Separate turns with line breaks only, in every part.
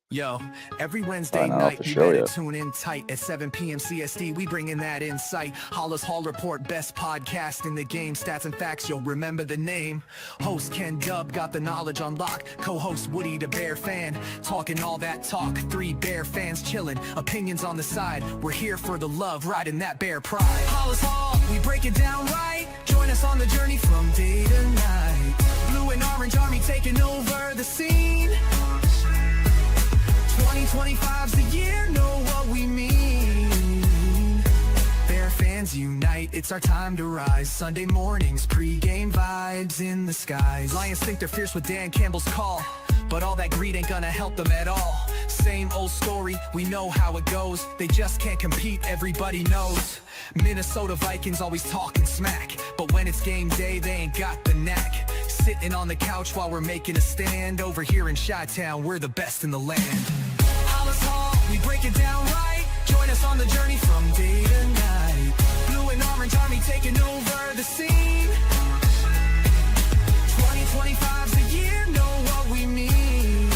Yo, every Wednesday night, you better tune in tight at 7 p.m. CST. We bring in that insight. Halas Hall Report, best podcast in the game. Stats and facts, you'll remember the name. Host Ken Dub got the knowledge on lock. Co-host Woody the Bear fan, talking all that talk. 3 Bear fans chilling, opinions on the side. We're here for the love, riding that Bear pride. Halas Hall, we break it down right. Join us on the journey from day to night. Blue and orange army taking over the scene. 2025's the year, know what we mean. Bear fans unite, it's our time to rise. Sunday mornings, pre-game vibes in the skies. Lions think they're fierce with Dan Campbell's call, but all that greed ain't gonna help them at all. Same old story, we know how it goes. They just can't compete, everybody knows. Minnesota Vikings always talking smack, but when it's game day, they ain't got the knack. Sitting on the couch while we're making a stand. Over here in Chi-Town, we're the best in the land. Halas Hall, we break it down right. Join us on the journey from day to night. Blue and orange army taking over the scene. 2025's the year, know what we mean.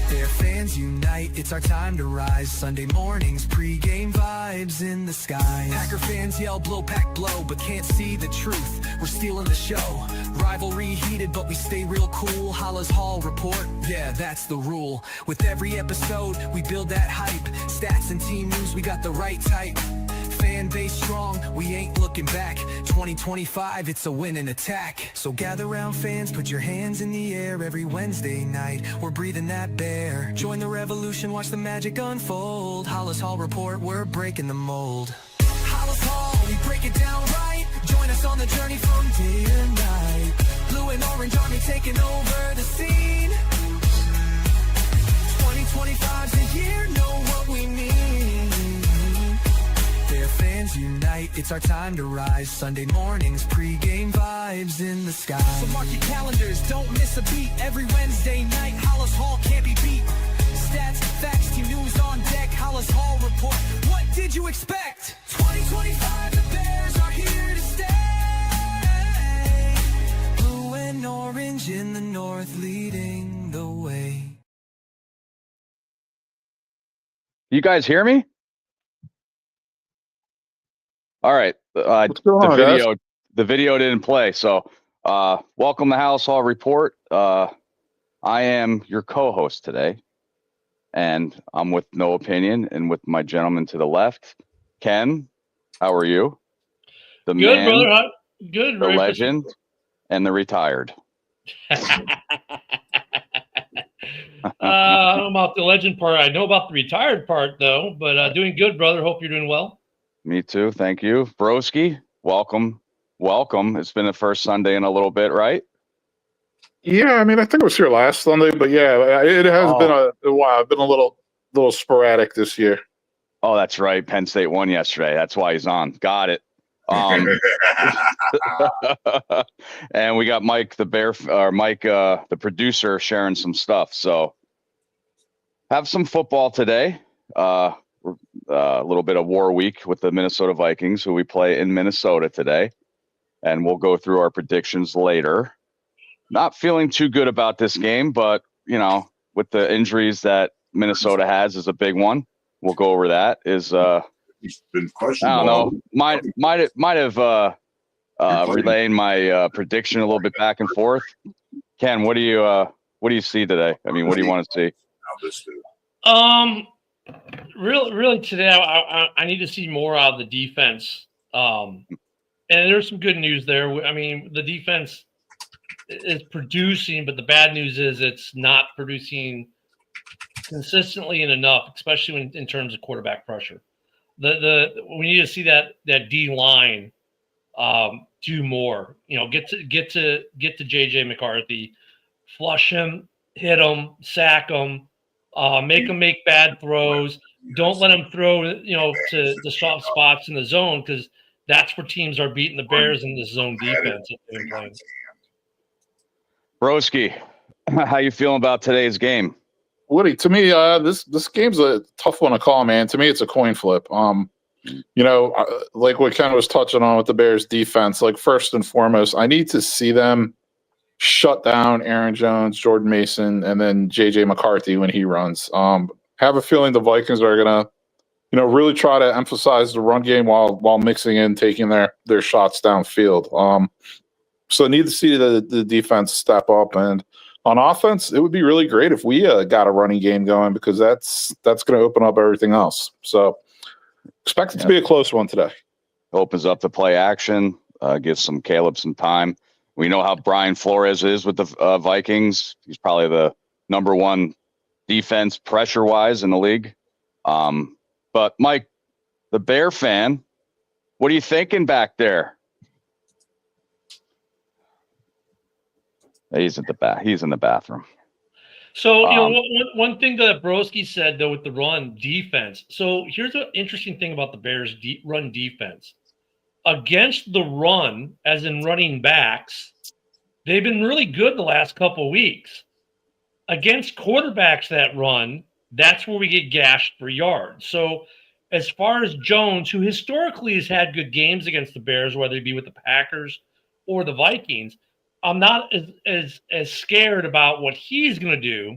Bear fans unite, it's our time to rise. Sunday mornings, pre-game vibes in the skies. Packer fans yell blow pack blow, but can't see the truth. We're stealing the show. Rivalry heated, but we stay real cool. Halas Hall Report, yeah, that's the rule. With every episode, we build that hype. Stats and team news, we got the right type. Fan base strong, we ain't looking back. 2025, it's a winning attack. So gather round fans, put your hands in the air. Every Wednesday night, we're breathing that bear. Join the revolution, watch the magic unfold. Halas Hall Report, we're breaking the mold. Halas Hall, we break it down right. Join us on the journey from day to night. Blue and orange army taking over the scene. 2025's the year, know what we mean. Bear fans unite, it's our time to rise. Sunday mornings, pre-game vibes in the sky. So mark your calendars, don't miss a beat. Every Wednesday night, Halas Hall can't be beat. Stats, facts, team news on deck. Halas Hall Report, what did you expect? 2025, the Bears are here to stay. Blue and orange in the north, leading the way.
You guys hear me? All right. The video didn't play. So welcome to Halas Hall Report. I am your co-host today, and I'm with No Opinion and with my gentleman to the left. Ken, how are you? The
Good,
man,
brother. Good.
the legend, and the retired.
I don't know about the legend part. I know about the retired part, though, but doing good, brother. Hope you're doing well.
Me too. Thank you. Broski, welcome. Welcome. It's been the first Sunday in a little bit, right?
Yeah, I mean, I think it was here last Sunday, but yeah, it has been a while. I've been a little sporadic this year.
Oh, that's right. Penn State won yesterday. That's why he's on. Got it. And we got Mike, the producer, sharing some stuff. So have some football today. A little bit of war week with the Minnesota Vikings, who we play in Minnesota today. And we'll go through our predictions later. Not feeling too good about this game, but, you know, with the injuries that Minnesota has is a big one. We'll go over that.
He's been questionable.
I don't know. Might have relaying my prediction a little bit back and forth. Ken, what do you see today? I mean, what do you want to see?
Really today, I need to see more out of the defense. And there's some good news there. I mean, the defense is producing, but the bad news is it's not producing consistently and enough, especially in terms of quarterback pressure. We need to see that D line do more. You know, get to JJ McCarthy, flush him, hit him, sack him, make him make bad throws. Don't let him throw, to the soft spots in the zone, because that's where teams are beating the Bears in the zone defense.
Broski, how you feeling about today's game?
Woody, to me, this game's a tough one to call, man. To me, it's a coin flip. Like what Ken was touching on with the Bears defense, like first and foremost, I need to see them shut down Aaron Jones, Jordan Mason, and then J.J. McCarthy when he runs. Have a feeling the Vikings are going to, really try to emphasize the run game while mixing in, taking their shots downfield. So I need to see the defense step up. And on offense, it would be really great if we got a running game going, because that's going to open up everything else. So expect it to be a close one today.
Opens up the play action, gives Caleb some time. We know how Brian Flores is with the Vikings. He's probably the number one defense pressure-wise in the league. But, Mike, the Bear fan, what are you thinking back there? He's in the bathroom.
So, one thing that Broski said, though, with the run defense. So here's an interesting thing about the Bears' run defense. Against the run, as in running backs, they've been really good the last couple of weeks. Against quarterbacks that run, that's where we get gashed for yards. So as far as Jones, who historically has had good games against the Bears, whether it be with the Packers or the Vikings, I'm not as scared about what he's going to do.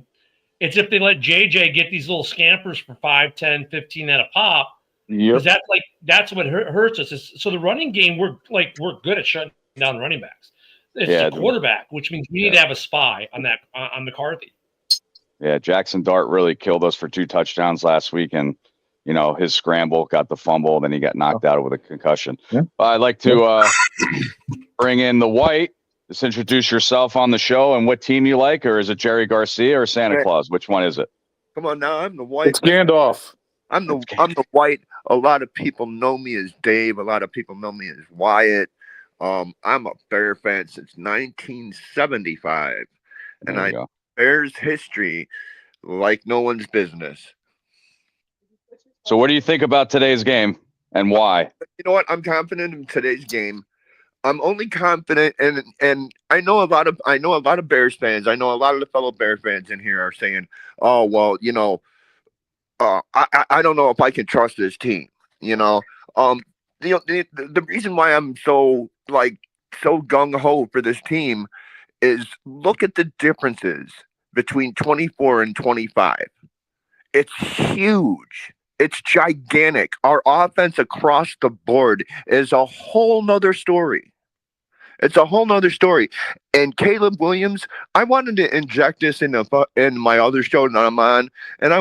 It's if they let JJ get these little scampers for 5, 10, 15 at a pop. Because that's what hurts us. So the running game, we're good at shutting down running backs. It's the quarterback, which means we need to have a spy on McCarthy.
Yeah, Jackson Dart really killed us for 2 touchdowns last week, and his scramble got the fumble, then he got knocked out with a concussion. Yeah. I'd like to bring in the White. Just introduce yourself on the show and what team you like, or is it Jerry Garcia or Santa Claus? Which one is it?
Come on now, I'm the White.
It's Gandalf.
I'm the White. A lot of people know me as Dave. A lot of people know me as Wyatt. I'm a Bear fan since 1975, and I know Bears history like no one's business.
So, what do you think about today's game and why?
You know what? I'm confident in today's game. I'm only confident, and I know a lot of Bears fans. I know a lot of the fellow Bear fans in here are saying, "Oh, well, I don't know if I can trust this team." The reason why I'm so gung ho for this team is look at the differences between 24 and 25. It's huge. It's gigantic. Our offense across the board is a whole nother story. It's a whole nother story. And Caleb Williams, I wanted to inject this in my other show that I'm on, and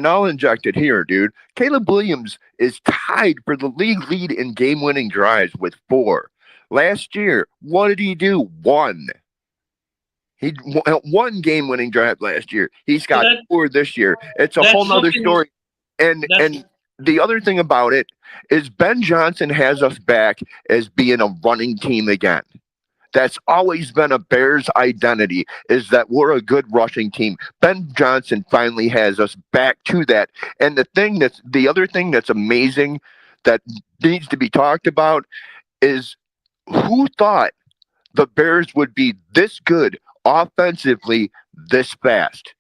I'll inject it here, dude. Caleb Williams is tied for the league lead in game-winning drives with 4. Last year, what did he do? 1. He won game-winning drive last year. He's got 4 this year. It's a whole nother story. And the other thing about it is Ben Johnson has us back as being a running team again. That's always been a Bears identity, is that we're a good rushing team. Ben Johnson finally has us back to that. And the other thing that's amazing that needs to be talked about is who thought the Bears would be this good offensively this fast?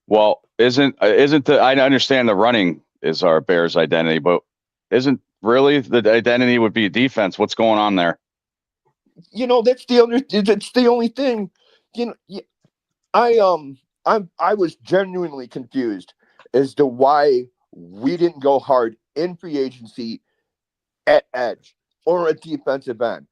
Well, I understand the running is our Bears identity, but isn't really the identity would be defense? What's going on there?
That's the only thing. I was genuinely confused as to why we didn't go hard in free agency at edge or at defensive end.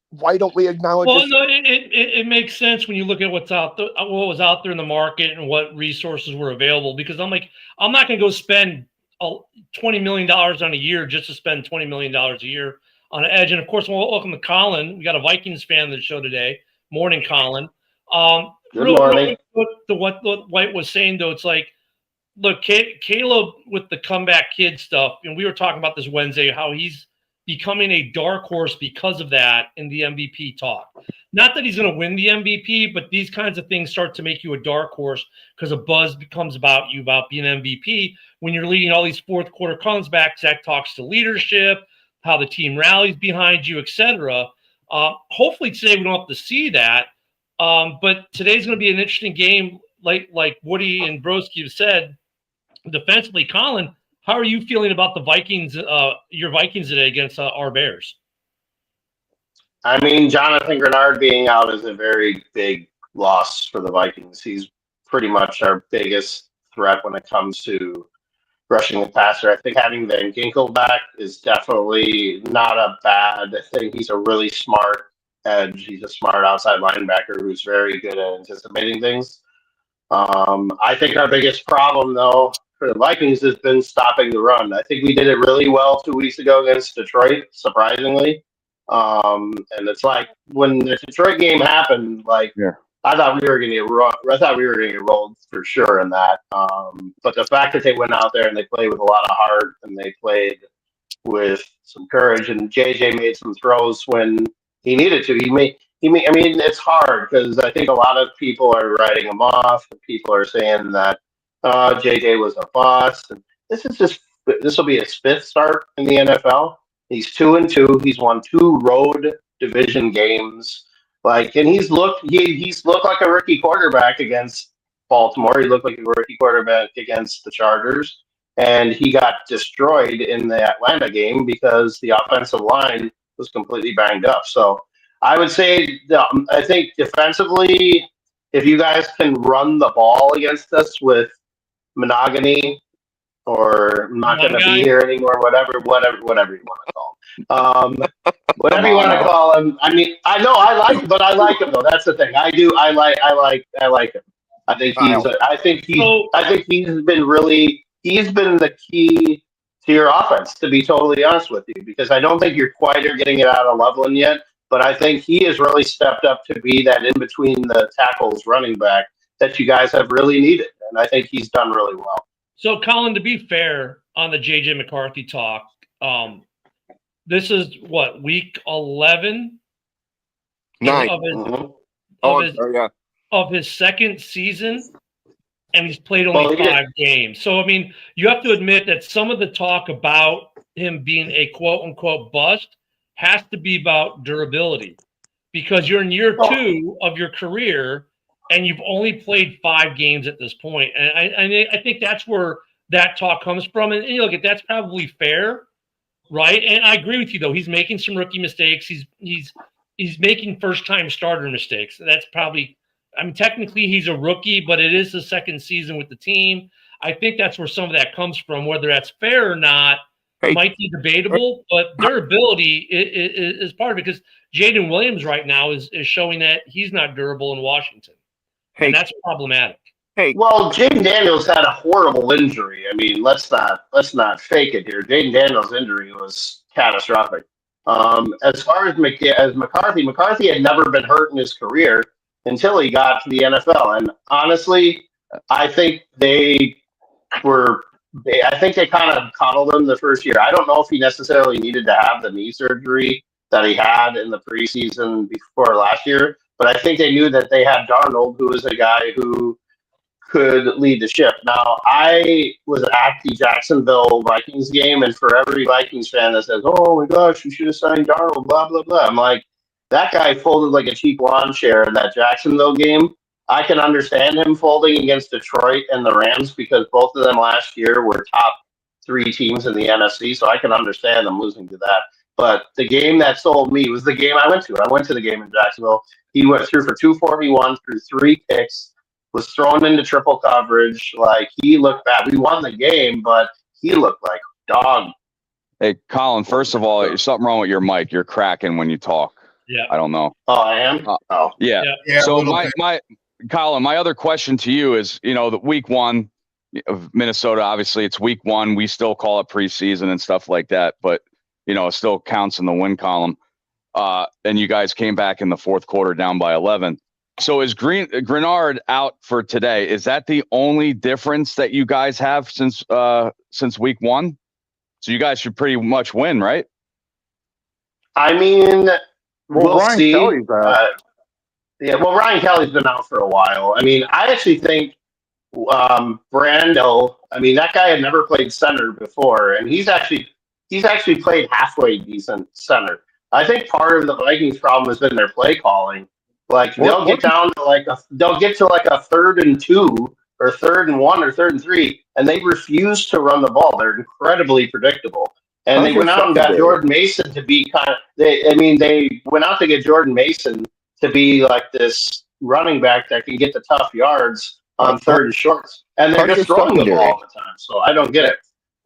Why don't we acknowledge?
Well, no, it makes sense when you look at what was out there in the market and what resources were available. Because I'm not going to go spend $20 million on a year just to spend $20 million a year on an edge. And of course, welcome to Colin. We got a Vikings fan on the show today. Morning, Colin.
Good morning.
To what White was saying, though, it's like, look, Caleb with the comeback kid stuff, and we were talking about this Wednesday, how he's becoming a dark horse because of that in the MVP talk. Not that he's going to win the MVP, but these kinds of things start to make you a dark horse because a buzz becomes about you about being MVP when you're leading all these fourth quarter comebacks. That talks to leadership, how the team rallies behind you, etc. Hopefully today we don't have to see that. But today's going to be an interesting game, like Woody and Broski have said. Defensively, Colin, how are you feeling about the Vikings, your Vikings today against our Bears?
I mean, Jonathan Grenard being out is a very big loss for the Vikings. He's pretty much our biggest threat when it comes to rushing the passer. I think having Van Ginkel back is definitely not a bad thing. He's a really smart edge. He's a smart outside linebacker who's very good at anticipating things. I think our biggest problem, though, for the Vikings has been stopping the run. I think we did it really well 2 weeks ago against Detroit, surprisingly. And it's like when the Detroit game happened, like I thought we were going to get I thought we were going to get rolled for sure in that. But the fact that they went out there and they played with a lot of heart and they played with some courage, and JJ made some throws when he needed to. I mean, it's hard because I think a lot of people are writing him off. People are saying that JJ was a bust. And this will be his fifth start in the NFL. He's 2-2. He's won 2 road division games. And he's looked like a rookie quarterback against Baltimore. He looked like a rookie quarterback against the Chargers, and he got destroyed in the Atlanta game because the offensive line was completely banged up. So I would say, I think defensively, if you guys can run the ball against us with Monogamy, or I'm not going to be here anymore, whatever you want to call him. Whatever you want to call him. I mean, I know I like him, but I like him though. That's the thing. I do. I like him. I think he's been the key to your offense, to be totally honest with you, because I don't think you're quite getting it out of Loveland yet, but I think he has really stepped up to be that in between the tackles running back that you guys have really needed, and I think he's done really well.
So, Colin, to be fair on the J.J. McCarthy talk, this is what, week 11?
9
of his second season, and he's played only 5 games. So, I mean, you have to admit that some of the talk about him being a quote-unquote bust has to be about durability, because you're in year 2 of your career, and you've only played 5 games at this point. And I think that's where that talk comes from. And you look, that's probably fair, right? And I agree with you, though. He's making some rookie mistakes. He's making first-time starter mistakes. That's probably – I mean, technically he's a rookie, but it is the second season with the team. I think that's where some of that comes from. Whether that's fair or not might be debatable, but durability is part of it, because Jaden Williams right now is showing that he's not durable in Washington. And that's problematic.
Well, Jaden Daniels had a horrible injury. I mean, let's not fake it here. Jaden Daniels' injury was catastrophic. As far as McCarthy had never been hurt in his career until he got to the NFL. And honestly, I think they kind of coddled him the first year. I don't know if he necessarily needed to have the knee surgery that he had in the preseason before last year, but I think they knew that they had Darnold, who was a guy who could lead the ship. Now, I was at the Jacksonville Vikings game, and for every Vikings fan that says, "Oh my gosh, you should have signed Darnold," blah, blah, blah, I'm like, that guy folded like a cheap lawn chair in that Jacksonville game. I can understand him folding against Detroit and the Rams, because both of them last year were top 3 teams in the NFC, so I can understand them losing to that. But the game that sold me was the game I went to. I went to the game in Jacksonville. He went through for 241, threw 3 picks, was thrown into triple coverage. Like, he looked bad. We won the game, but he looked like dog.
Hey, Colin, first of all, there's something wrong with your mic. You're cracking when you talk.
Yeah.
I don't know.
Oh, I am?
Yeah. So Colin, my other question to you is, the week 1 of Minnesota, obviously it's week 1. We still call it preseason and stuff like that, but it still counts in the win column. And you guys came back in the fourth quarter down by 11. So is Grenard out for today? Is that the only difference that you guys have since week 1? So you guys should pretty much win, right?
I mean, we'll
Ryan
see.
Kelly's out.
Ryan Kelly's been out for a while. I mean, I actually think Brando, I mean, that guy had never played center before, and he's actually played halfway decent center. I think part of the Vikings' problem has been their play calling. Like, they'll get to like a 3rd and 2 or 3rd and 1 or 3rd and 3, and they refuse to run the ball. They're incredibly predictable. And
How's
they
your
went out and got
secondary?
Jordan Mason to be they went out to get Jordan Mason to be like this running back that can get the tough yards on third and shorts. And they're
How's your
just throwing the ball
secondary?
all the time. So I don't get it.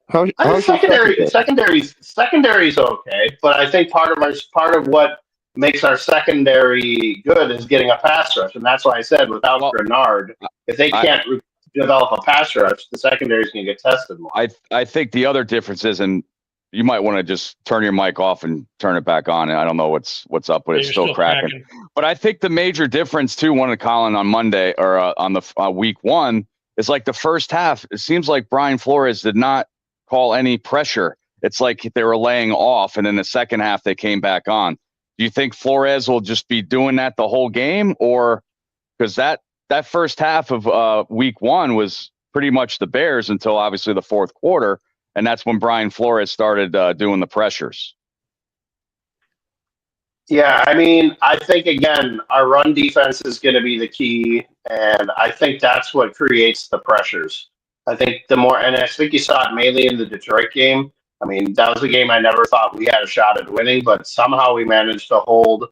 How's
I think
your secondary?
secondary's okay, but I think part of what makes our secondary good is getting a pass rush, and that's why I said without Grenard, if they can't develop a pass rush, the secondary's going to get tested more.
I think the other difference is, and you might want to just turn your mic off and turn it back on. And I don't know what's up, but it's still cracking. But I think the major difference too, one of Colin on Monday or on the week one is like the first half. It seems like Brian Flores did not call any pressure. It's like they were laying off, and in the second half they came back on. Do you think Flores will just be doing that the whole game, or because that first half of week one was pretty much the Bears until obviously the fourth quarter, and that's when Brian Flores started doing the pressures.
Yeah, I mean, I think again, our run defense is going to be the key, and I think that's what creates the pressures. I think and I think you saw it mainly in the Detroit game. I mean, that was a game I never thought we had a shot at winning, but somehow we managed to hold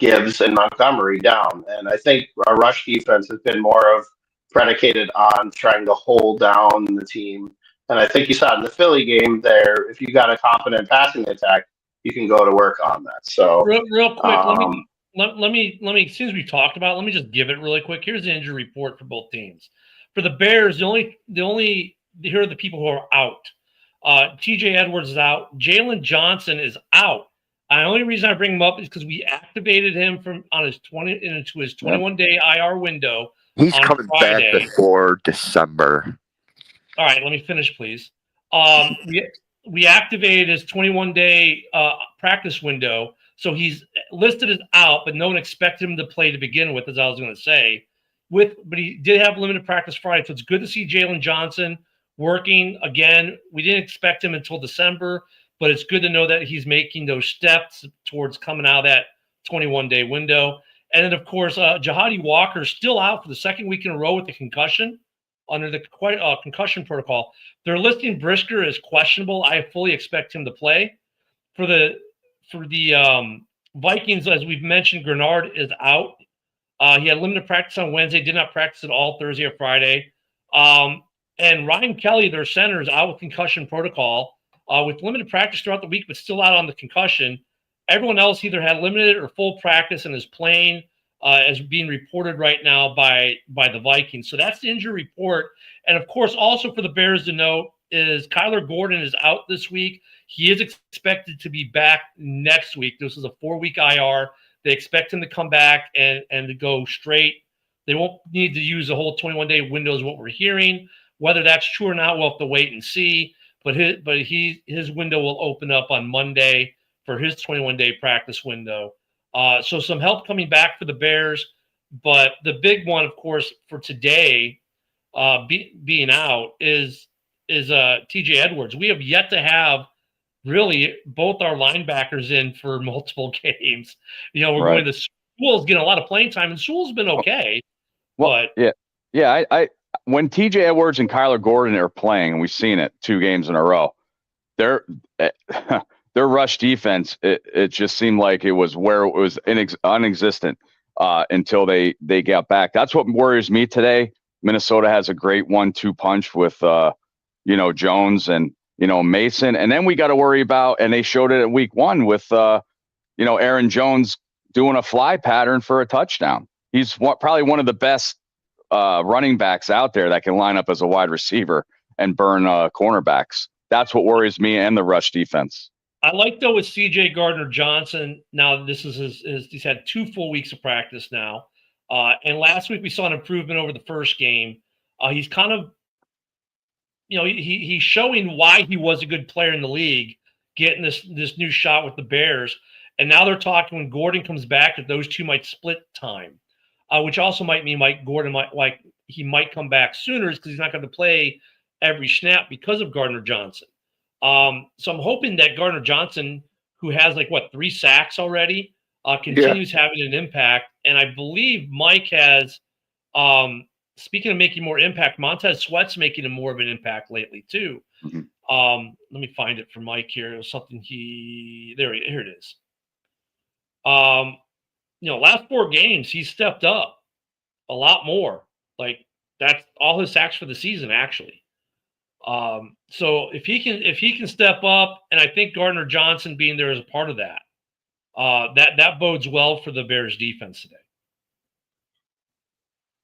Gibbs and Montgomery down. And I think our rush defense has been more of predicated on trying to hold down the team. And I think you saw it in the Philly game there. If you got a competent passing attack, you can go to work on that. So
real quick, let me as soon as we talked about it, let me just give it really quick. Here's the injury report for both teams. For the Bears, the only here are the people who are out. TJ Edwards is out. Jalen Johnson is out. The only reason I bring him up is because we activated him into his 21-day IR window.
He's
on
coming
Friday.
back before December.
All right, let me finish, please. We activated his 21-day practice window, so he's listed as out, but no one expected him to play to begin with, as I was going to say. But he did have limited practice Friday, so it's good to see Jalen Johnson working again. We didn't expect him until December, but it's good to know that he's making those steps towards coming out of that 21-day window. And then, of course, Jahadi Walker is still out for the second week in a row with the concussion under the concussion protocol. They're listing Brisker as questionable. I fully expect him to play. For the Vikings, as we've mentioned, Grenard is out. He had limited practice on Wednesday, did not practice at all Thursday or Friday. And Ryan Kelly, their center, is out with concussion protocol with limited practice throughout the week, but still out on the concussion. Everyone else either had limited or full practice and is playing, as being reported right now by the Vikings. So that's the injury report. And, of course, also for the Bears to note is Kyler Gordon is out this week. He is expected to be back next week. This is a 4-week IR. They expect him to come back and to go straight. They won't need to use the whole 21-day window is what we're hearing. Whether that's true or not, we'll have to wait and see. But his window will open up on Monday for his 21-day practice window. So some help coming back for the Bears. But the big one, of course, for today being out is TJ Edwards. We have yet to have really both our linebackers in for multiple games. We're going to Sewell's getting a lot of playing time, and Sewell's been okay.
Well,
but
yeah. I when TJ Edwards and Kyler Gordon are playing, and we've seen it 2 games in a row, their rush defense, it just seemed like it was where it was non-existent until they got back. That's what worries me today. Minnesota has a great 1-2 punch with Jones and Mason, and then we got to worry about, and they showed it at week 1 with Aaron Jones doing a fly pattern for a touchdown. He's probably one of the best running backs out there that can line up as a wide receiver and burn cornerbacks. That's what worries me and the rush defense.
I like, though, with C.J. Gardner-Johnson, now this is he's had 2 full weeks of practice now. And last week we saw an improvement over the first game. He's kind of, he's showing why he was a good player in the league, getting this new shot with the Bears. And now they're talking when Gordon comes back that those two might split time, which also might mean Gordon might come back sooner because he's not going to play every snap because of Gardner-Johnson. So I'm hoping that Gardner-Johnson, who has 3 sacks already, continues having an impact. And I believe Mike has, speaking of making more impact, Montez Sweat's making more of an impact lately too.
Mm-hmm.
Let me find it for Mike here. It was something here it is. Last 4 games, he's stepped up a lot more. Like, that's all his sacks for the season, actually. So if he can step up, and I think Gardner Johnson being there is a part of that, that bodes well for the Bears defense today.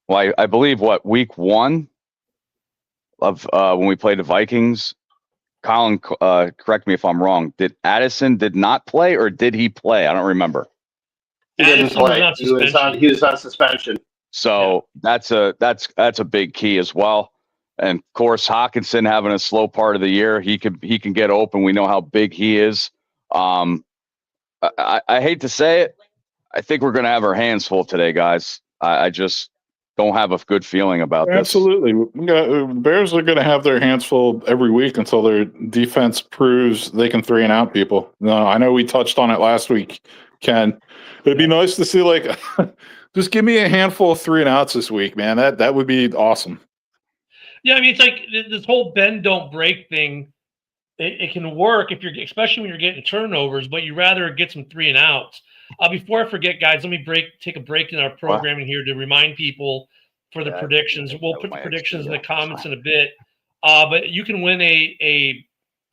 Well, I believe week 1 of when we played the Vikings, Colin, correct me if I'm wrong. Did Addison did not play, or did he play? I don't remember.
He didn't
Addison was
play.
on
He was on suspension.
So that's a big key as well. And of course, Hawkinson having a slow part of the year, he can get open. We know how big he is. I hate to say it, I think we're going to have our hands full today, guys. I just don't have a good feeling about this.
Absolutely. The Bears are going to have their hands full every week until their defense proves they can 3-and-out people. No, I know we touched on it last week, Ken. It'd be nice to see, like, just give me a handful of 3-and-outs this week, man. That would be awesome.
Yeah, I mean, it's like this whole bend don't break thing. It can work especially when you're getting turnovers, but you rather get some 3-and-outs. Before I forget, guys, let me take a break in our programming here to remind people for the predictions. We'll put the predictions in the comments in a bit. But you can win a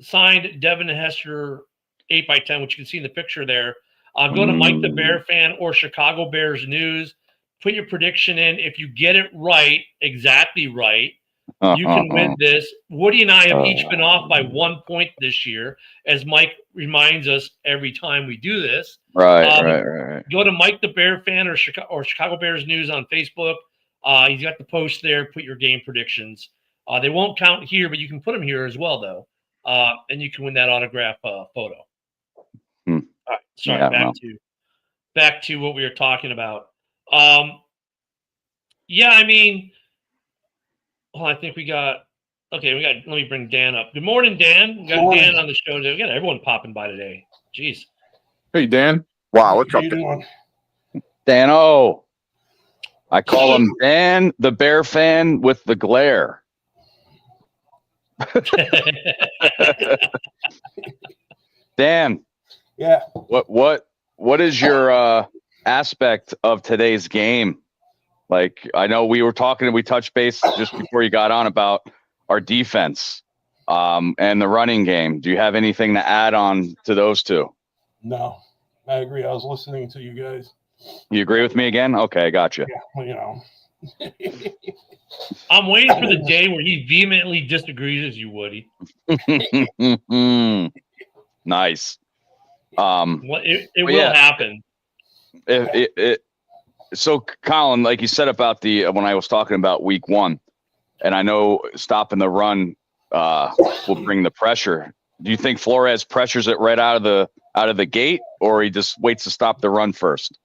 signed Devin Hester 8x10, which you can see in the picture there. Go to Mike the Bear Fan or Chicago Bears News. Put your prediction in. If you get it right, exactly right, you can win this. Woody and I have each been off by 1 point this year, as Mike reminds us every time we do this.
Right.
Go to Mike the Bear Fan or Chicago Bears News on Facebook. He's got the post there. Put your game predictions. They won't count here, but you can put them here as well, though. And you can win that autograph photo. All right, sorry, back to what we were talking about. I mean, I think let me bring Dan up. Good morning, Dan. We got Dan on the show today. We got everyone popping by today. Jeez.
Hey, Dan.
Wow, what's up there?
Dan-o. I call him Dan the Bear Fan with the glare. Dan.
Yeah.
What is your aspect of today's game? Like, I know we touched base just before you got on about our defense and the running game. Do you have anything to add on to those two?
No, I agree. I was listening to you guys.
You agree with me again? Okay, gotcha.
Yeah,
I'm waiting for the day where he vehemently disagrees with you, Woody.
Nice.
It will happen.
So, Colin, like you said about when I was talking about week 1, and I know stopping the run will bring the pressure. Do you think Flores pressures it right out of the gate, or he just waits to stop the run first?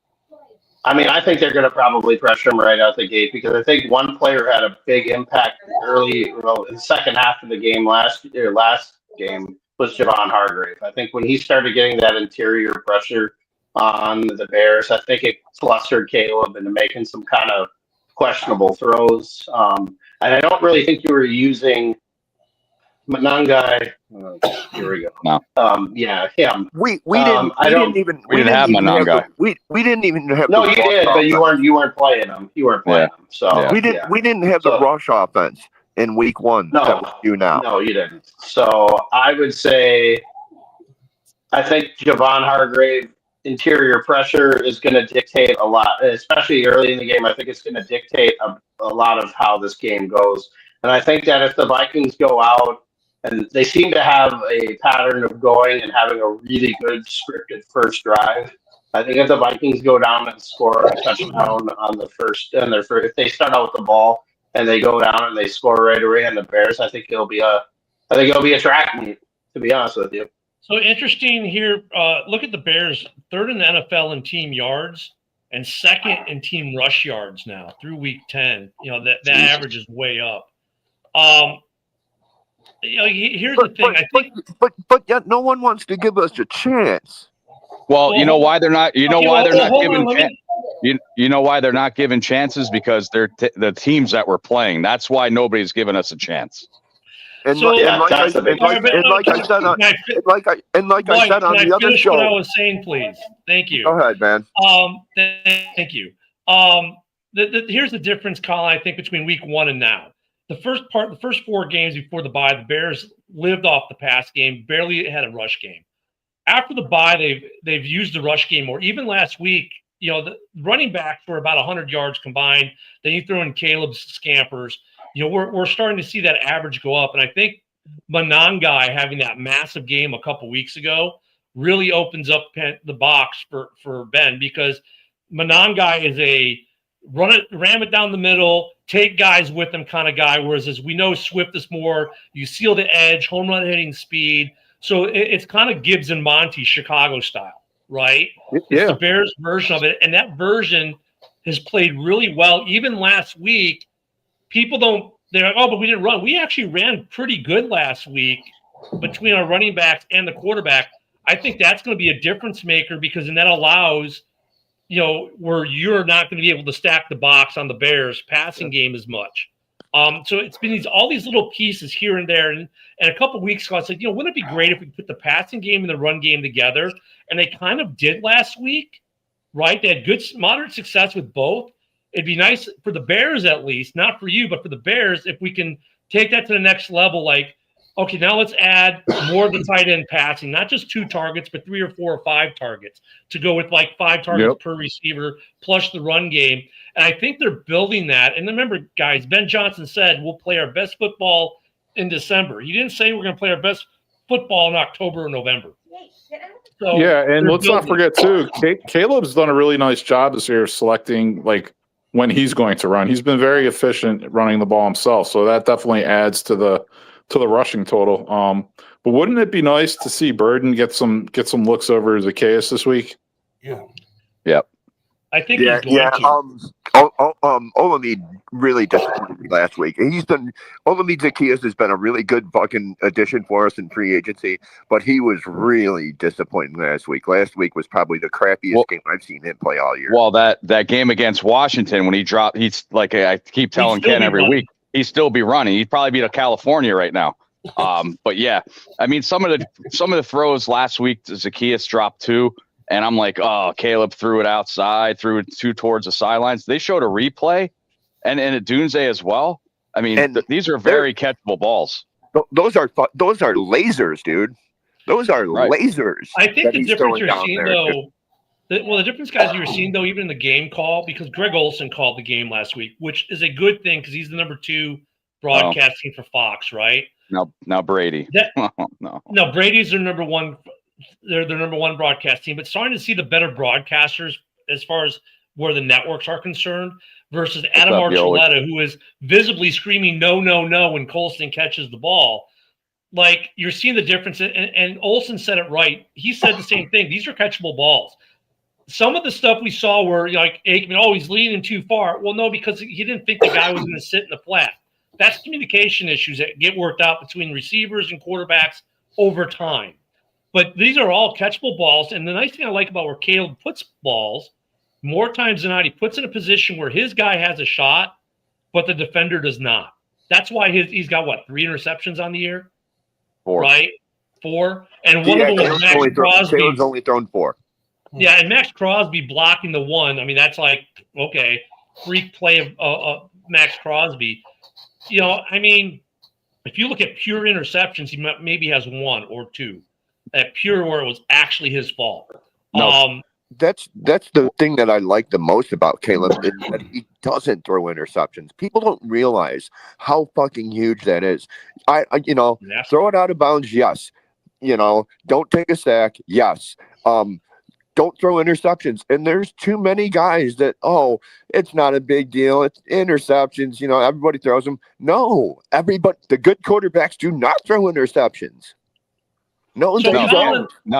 I mean, I think they're going to probably pressure him right out the gate, because I think one player had a big impact in the second half of the game last game was Javon Hargrave. I think when he started getting that interior pressure on the Bears, I think it flustered Caleb into making some kind of questionable throws. And I don't really think you were using Manangai. Here we go.
No.
Him.
We didn't even have
Manangai.
We didn't even have.
No, you did, but you weren't playing him. You weren't playing him. So
we didn't have the rush offense in week 1.
No,
that we do now.
No, you didn't. So I would say, I think Javon Hargrave interior pressure is going to dictate a lot, especially early in the game. I think it's going to dictate a lot of how this game goes. And I think that if the Vikings go out, and they seem to have a pattern of going and having a really good scripted first drive, I think if the Vikings go down and score a touchdown on the first, if they start out with the ball and they go down and they score right away on the Bears, I think it'll be a track meet, to be honest with you.
So interesting here. Look at the Bears, 3rd in the NFL in team yards and 2nd in team rush yards now through week 10. That average is way up. Here's the thing.
But yet no one wants to give us a chance.
Well, you know why they're not. You know why they're not giving. You know why they're not giving chances, because they're the teams that we're playing. That's why nobody's giving us a chance.
And,
So-
and like I
That's a big
All right, but,
and like I said on
can
like I
Mike,
said on
can
the
I
other
finish what I
show.
was saying, please? Thank you.
Go ahead, man.
Thank you. Here's the difference, Colin, I think, between week 1 and now. The first 4 games before the bye, the Bears lived off the pass game, barely had a rush game. After the bye, they've used the rush game more. Even last week, the running backs were about 100 yards combined. Then you throw in Caleb's scampers. We're starting to see that average go up. And I think Monangai having that massive game a couple weeks ago really opens up the box for Ben, because Monangai is a ram it down the middle, take guys with him kind of guy. Whereas, as we know, Swift is more, you seal the edge, home run hitting speed. So it's kind of Gibbs and Monty Chicago style, right? It's the Bears version of it. And that version has played really well. Even last week, they're like, oh, but we didn't run. We actually ran pretty good last week between our running backs and the quarterback. I think that's going to be a difference maker, because then that allows, where you're not going to be able to stack the box on the Bears passing game as much. So it's been all these little pieces here and there. And a couple of weeks ago, I said, wouldn't it be great if we put the passing game and the run game together? And they kind of did last week, right? They had good, moderate success with both. It'd be nice for the Bears, at least, not for you, but for the Bears, if we can take that to the next level. Like, okay, now let's add more of the tight end passing, not just 2 targets, but 3 or 4 or 5 targets, to go with like 5 targets per receiver plus the run game. And I think they're building that. And remember, guys, Ben Johnson said we'll play our best football in December. He didn't say we're going to play our best football in October or November. So
and let's not forget too, Caleb's done a really nice job this year selecting like when he's going to run. He's been very efficient at running the ball himself, so that definitely adds to the rushing total. But wouldn't it be nice to see Burden get some looks over Zacchaeus this week?
Yeah.
Yep.
I think he's going to.
Olamide really disappointed me last week. Olamide Zacchaeus has been a really good fucking addition for us in free agency, but he was really disappointing last week. Last week was probably the crappiest game I've seen him play all year.
Well, that game against Washington when he dropped, he's like I keep telling Ken every week, he'd still be running. He'd probably be to California right now. But yeah, I mean, some of the throws last week, Zacchaeus dropped 2. And I'm like, oh, Caleb threw it outside, threw it 2 towards the sidelines. They showed a replay, and at Dunze as well. I mean, these are very catchable balls.
Those are lasers, dude. Those are lasers.
I think the difference you're seeing, though, the difference, guys, you're seeing, though, even in the game call, because Greg Olson called the game last week, which is a good thing because he's the number 2 broadcasting for Fox, right?
Now Brady.
No, Brady's their number 1. They're their number 1 broadcast team, but starting to see the better broadcasters as far as where the networks are concerned versus Adam Archuleta, who is visibly screaming no, no, no when Colston catches the ball. Like, you're seeing the difference. And Olsen said it right. He said the same thing. These are catchable balls. Some of the stuff we saw where, like, Aikman, he's leaning too far. Well, no, because he didn't think the guy was going to sit in the flat. That's communication issues that get worked out between receivers and quarterbacks over time. But these are all catchable balls. And the nice thing I like about where Caleb puts balls, more times than not, he puts in a position where his guy has a shot, but the defender does not. That's why he's got, 3 interceptions on the year?
4.
Right? 4. And one of them was Max Crosby.
Caleb's only thrown 4.
Yeah, and Max Crosby blocking the 1. I mean, that's like, okay, freak play of Max Crosby. I mean, if you look at pure interceptions, he maybe has 1 or 2. That pure where it was actually his fault.
No, that's the thing that I like the most about Caleb is that he doesn't throw interceptions. People don't realize how fucking huge that is. I throw it out of bounds, yes. Don't take a sack, yes. Don't throw interceptions. And there's too many guys that, it's not a big deal. It's interceptions. Everybody throws them. No, the good quarterbacks do not throw interceptions. No,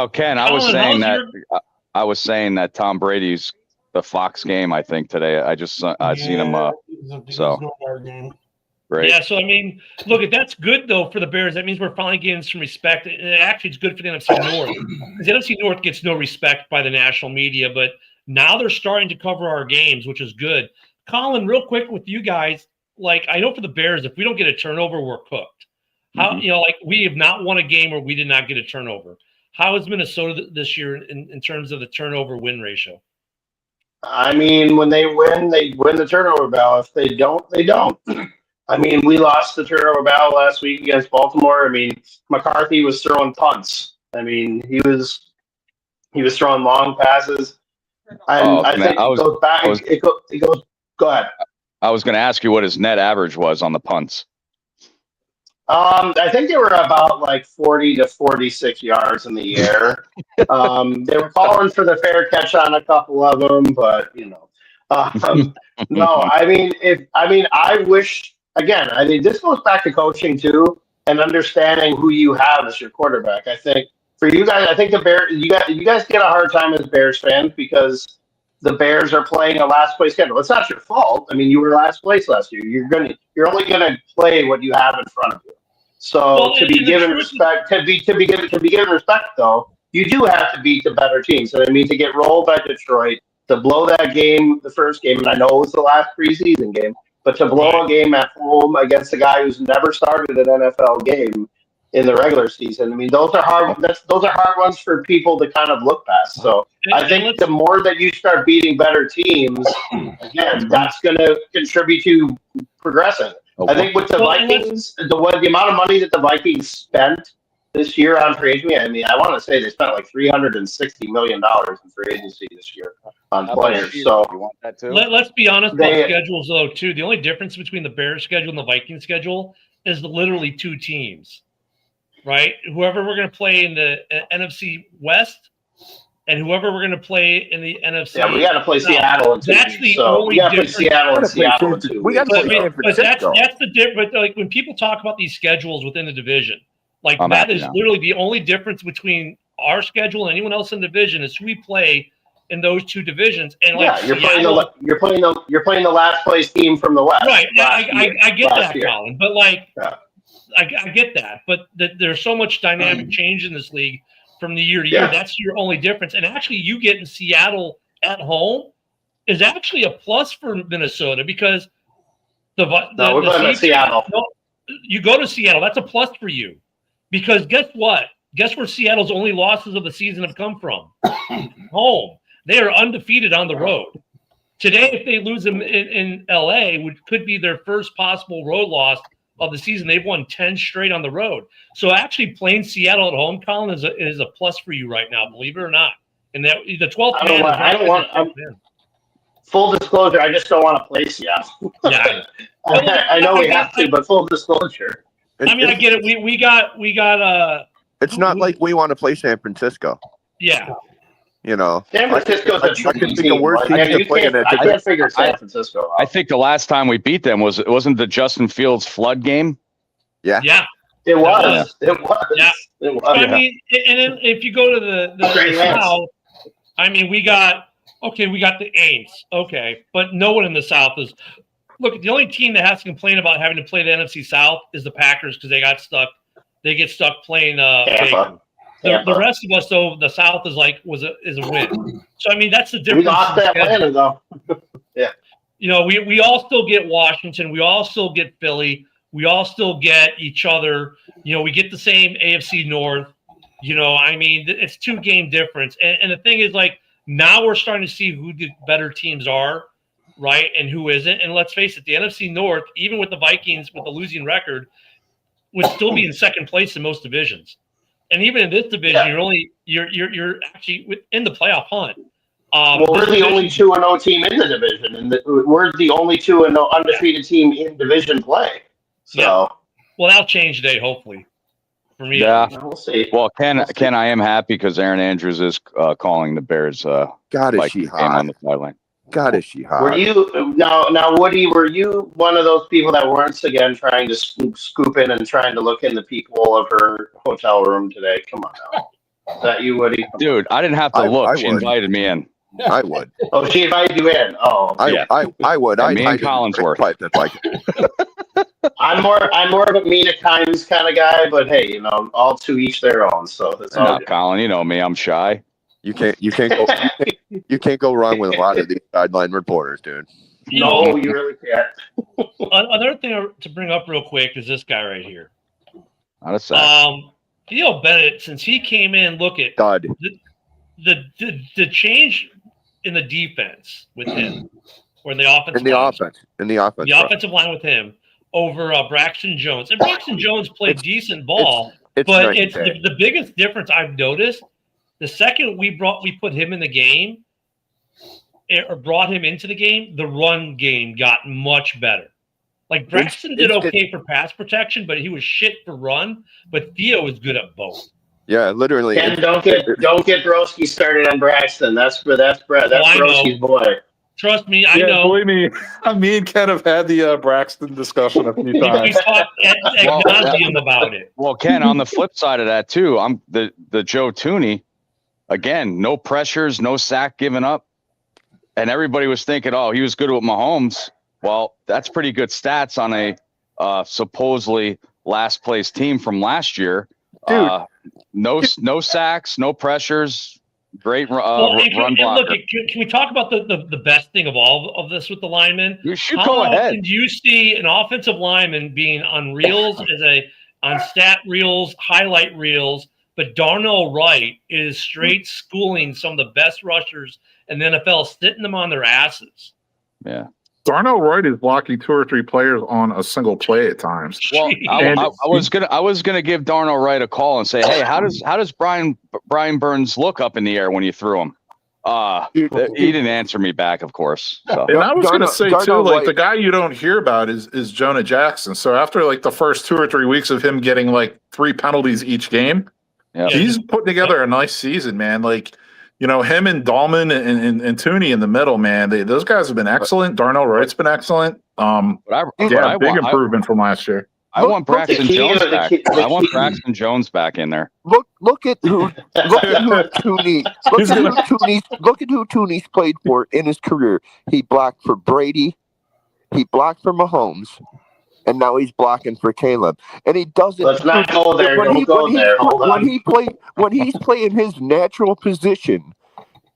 Ken, I was saying that Tom Brady's the Fox game, I think, today. I seen him. Right.
Yeah, so I mean, look, if that's good though for the Bears, that means we're finally getting some respect. And actually, it's good for the NFC North because the NFC North gets no respect by the national media, but now they're starting to cover our games, which is good. Colin, real quick with you guys, like I know for the Bears, if we don't get a turnover, we're cooked. How like we have not won a game where we did not get a turnover. How is Minnesota this year in terms of the turnover win ratio?
I mean, when they win the turnover battle. If they don't, they don't. I mean, we lost the turnover battle last week against Baltimore. I mean, McCarthy was throwing punts. I mean, he was throwing long passes. And I think it goes back. It goes. Go ahead.
I was going to ask you what his net average was on the punts.
I think they were about like 40 to 46 yards in the air. They were calling for the fair catch on a couple of them, but no. I mean, I wish again. I mean, this goes back to coaching too, and understanding who you have as your quarterback. I think for you guys, I think the Bears, you guys get a hard time as Bears fans because the Bears are playing a last place schedule. It's not your fault. I mean, you were last place last year. You're only gonna play what you have in front of you. So to be given respect, to be given respect, though, you do have to beat the better teams. So I mean, to get rolled by Detroit, to blow that game, the first game, and I know it was the last preseason game, but to blow a game at home against a guy who's never started an NFL game in the regular season. I mean, those are hard. Those are hard ones for people to kind of look past. So I think the more that you start beating better teams, again, that's going to contribute to progressing. I think with the Vikings, the amount of money that the Vikings spent this year on free agency, I mean, I want to say they spent like $360 million in free agency this year on players. So
you want that too?
Let's be honest about schedules, though, too. The only difference between the Bears schedule and the Vikings schedule is literally two teams, right? Whoever we're going to play in the NFC West and whoever we're going to play in the NFC.
Yeah, we got to play Seattle in 2
That's
weeks.
the
So
only
we got to play
difference.
Seattle and Seattle in 2 weeks.
We got to play San
But
Francisco.
that's the difference. Like when people talk about these schedules within the division, like
I'm
that
happy
is
now.
literally the only difference between our schedule and anyone else in the division is who we play in those two divisions. And like
Yeah, you're playing the last place team from the West.
right. I get that,
year.
Colin. But like
Yeah.
I get that. But there's so much dynamic change in this league from the year to year.
Yeah.
That's your only difference. And actually, you get in Seattle at home is actually a plus for Minnesota because
we're playing at Seattle.
You go to Seattle. That's a plus for you because guess what? Guess where Seattle's only losses of the season have come from? Home. They are undefeated on the road. Today, if they lose them in LA, which could be their first possible road loss of the season, they've won 10 straight on the road. So actually playing Seattle at home, Colin, is a plus for you right now, believe it or not. And that the 12th man
Full disclosure, I just don't want to play Seattle.
Yeah.
I know we have to, but full disclosure.
I mean, I get it. We got
It's not like we want to play San Francisco.
yeah.
You know,
San Francisco's a
I
tricky
can think
team.
of worse
I
teams
mean,
to play in that
I
division.
can't figure San Francisco out.
I think the last time we beat them wasn't the Justin Fields flood game.
Yeah.
It was. It was.
Yeah.
It was.
So, I mean, and then if you go to the
Great Lance.
South, I mean, we got the Aints, okay, but no one in the South is. Look, the only team that has to complain about having to play the NFC South is the Packers because they got stuck. They get stuck playing.
Tampa.
The rest of us, though, the South is a win. So I mean, that's the difference.
We lost to Atlanta, though. Yeah.
You know, we all still get Washington. We all still get Philly. We all still get each other. You know, we get the same AFC North. You know, I mean, it's 2-game difference. And the thing is, like, now we're starting to see who the better teams are, right, and who isn't. And let's face it, the NFC North, even with the Vikings with a losing record, would still be in second place in most divisions. And even in this division, you're actually in the playoff hunt.
Well, we're the only 2-0 team in the division, and we're the only 2-0 undefeated team in division play. So,
well, that'll change today, hopefully. For me,
Yeah.
we'll see.
Well, Ken, I am happy because Aaron Andrews is calling the Bears.
God, is she
game on
hot?
the sideline.
God, is she hot?
Were you now, Woody? Were you one of those people that once again trying to scoop in and trying to look in the peephole of her hotel room today? Come on now, is that you, Woody?
Dude, I didn't have to look.
I
She
would.
invited me in.
I would.
Oh, she invited you in. Oh,
Yeah.
I would.
Yeah,
I'd
me and
hide in the
Collinsworth.
pipe that's like
I'm more of a Mina Kimes kind of guy, but hey, you know, all to each their own. So that's all
No,
good.
Colin, you know me. I'm shy.
you can't go wrong with a lot of these sideline reporters, dude.
You know,
No, you really can't.
another thing to bring up real quick is this guy right here.
Not a sack.
Theo Bennett, since he came in, look at
Dud.
the change in the defense with him, or in the offensive
In the
line.
offense. In the offense.
The offensive line with him over Braxton Jones. And Braxton Jones played decent ball,
it's
but
night and
it's
day.
the biggest difference I've noticed. The second we put him in the game, or brought him into the game, the run game got much better. Like Braxton did okay for pass protection, but he was shit for run. But Theo was good at both.
Yeah, literally.
And don't get Broski started on Braxton. That's Broski's boy.
Trust me, I know.
Believe me, me and Ken have had the Braxton discussion a few
We
times.
talked ad nauseum about it.
Well, Ken, on the flip side of that too, I'm the Joe Tooney. Again, no pressures, no sack given up, and everybody was thinking, oh, he was good with Mahomes. Well, that's pretty good stats on a supposedly last place team from last year.
Dude.
No sacks, no pressures. Great run blocker.
Look, can we talk about the best thing of all of this with the linemen?
You should
How
go ahead.
often do you see an offensive lineman being on reels on stat reels, highlight reels, but Darnell Wright is straight schooling some of the best rushers in the NFL, sitting them on their asses.
Yeah.
Darnell Wright is blocking 2 or 3 players on a single play at times.
Well, I was gonna give Darnell Wright a call and say, hey, how does Brian Burns look up in the air when you threw him? He didn't answer me back, of course. So.
And I was going to say too, like
Wright.
the guy you don't hear about is Jonah Jackson. So after like the first 2 or 3 weeks of him getting like 3 penalties each game, he's putting together a nice season, man. Like, you know, him and Dahlman and Tooney in the middle, man. Those guys have been excellent. Darnell Wright's been excellent. Big improvement from last year.
I want Braxton Jones back. I want Braxton Jones back in there.
Look at who Tooney. Look at who Tooney's played for in his career. He blocked for Brady. He blocked for Mahomes. And now he's blocking for Caleb. And he doesn't.
Let's not go there.
When he's playing his natural position,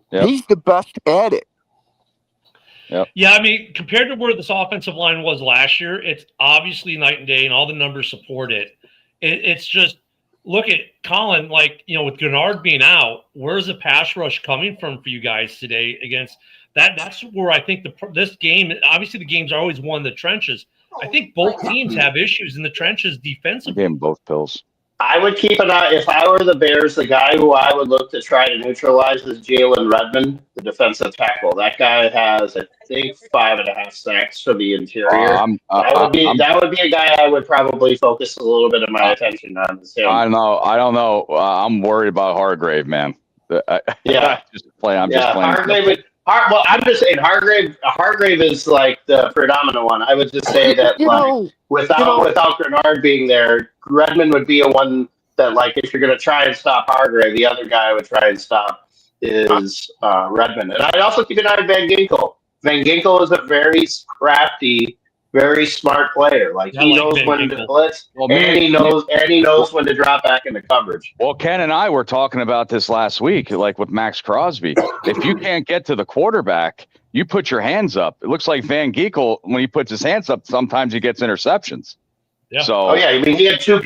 he's the best at it.
Yep.
Yeah, I mean, compared to where this offensive line was last year, it's obviously night and day, and all the numbers support it. It's just, look at Colin, like, you know, with Gennard being out, where's the pass rush coming from for you guys today against that? That's where I think this game, obviously the games are always won in the trenches. I think both teams have issues in the trenches defensively.
Game both pills.
I would keep an eye. If I were the Bears, the guy who I would look to try to neutralize is Jalen Redmond, the defensive tackle. That guy has, I think, 5.5 sacks for the interior. That would be a guy I would probably focus a little bit of my attention on.
I don't know. I'm worried about Hargrave, man. I'm just playing.
Well, I'm just saying Hargrave is like the predominant one. I would just say that without Grenard being there, Redmond would be a one that, like, if you're going to try and stop Hargrave, the other guy I would try and stop is Redmond. And I'd also keep an eye on Van Ginkel. Van Ginkel is a very crafty, very smart player. Like, he knows when to blitz, and he knows when to drop back into coverage.
Well, Ken and I were talking about this last week, like with Max Crosby. If you can't get to the quarterback, you put your hands up. It looks like Van Ginkel, when he puts his hands up, sometimes he gets interceptions.
Yeah.
So,
I mean, he had two